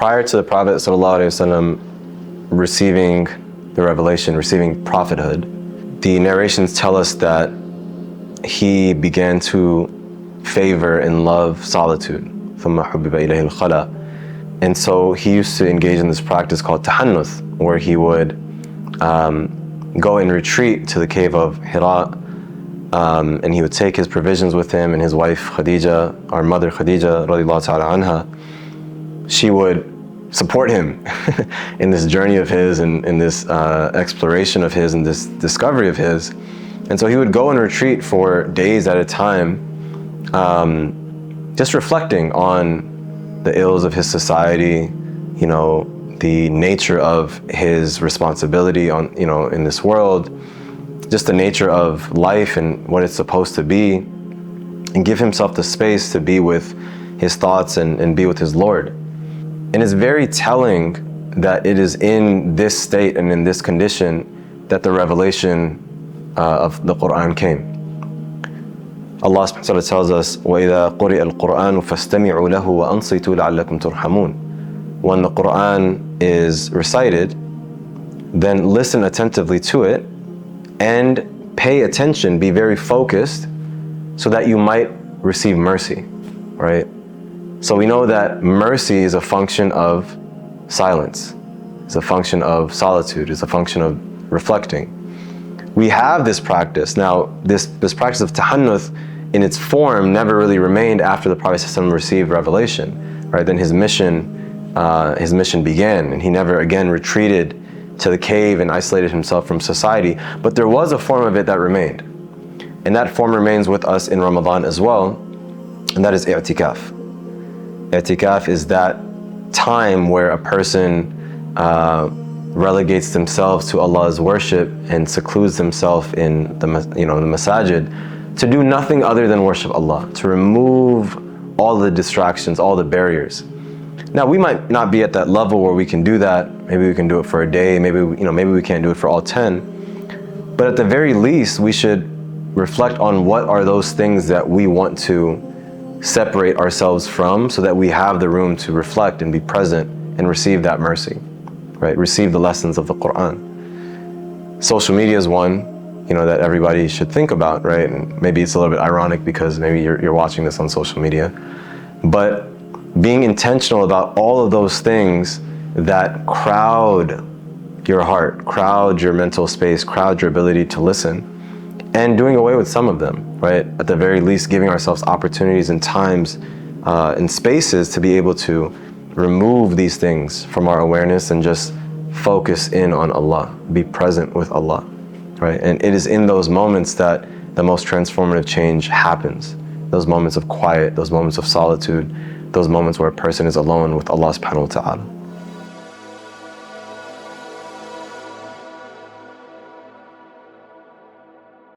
prior to the Prophet ﷺ receiving the revelation, receiving prophethood, the narrations tell us that he began to favor and love solitude. ثُمَّ حُبِّبَ إِلَيْهِ الْخَلَى. And so he used to engage in this practice called tahannuth, where he would go and retreat to the cave of Hira, and he would take his provisions with him, and his wife Khadija, our mother Khadija radiallahu ta'ala anha, she would support him in this journey of his, and in this exploration of his, and this discovery of his. And so he would go and retreat for days at a time, just reflecting on the ills of his society, you know, the nature of his responsibility on, you know, in this world, just the nature of life and what it's supposed to be, and give himself the space to be with his thoughts and be with his Lord. And it's very telling that it is in this state and in this condition that the revelation of the Quran came. Allah subhanahu wa ta'ala tells us, وَإِذَا قُرِئَ الْقُرْآنُ فَاسْتَمِعُوا لَهُ وَأَنصِتُوا لَعَلَّكُمْ تُرْحَمُونَ. When the Quran is recited, then listen attentively to it and pay attention, be very focused, so that you might receive mercy, right? So we know that mercy is a function of silence, it's a function of solitude, it's a function of reflecting. We have this practice. Now, this practice of tahannuth in its form never really remained after the Prophet ﷺ received revelation, right? Then his mission began, and he never again retreated to the cave and isolated himself from society. But there was a form of it that remained, and that form remains with us in Ramadan as well, and that is i'tikaf. I'tikaf is that time where a person relegates themselves to Allah's worship and secludes themselves in the masajid to do nothing other than worship Allah, to remove all the distractions, all the barriers. Now, we might not be at that level where we can do that. Maybe we can do it for a day. Maybe we can't do it for all 10. But at the very least, we should reflect on what are those things that we want to separate ourselves from, so that we have the room to reflect and be present and receive that mercy, right? Receive the lessons of the Quran. Social media is one, that everybody should think about, right? And maybe it's a little bit ironic because maybe you're watching this on social media, but being intentional about all of those things that crowd your heart, crowd your mental space, crowd your ability to listen, and doing away with some of them, right? At the very least, giving ourselves opportunities and times and spaces to be able to remove these things from our awareness and just focus in on Allah, be present with Allah, right? And it is in those moments that the most transformative change happens. Those moments of quiet, those moments of solitude, those moments where a person is alone with Allah subhanahu wa ta'ala.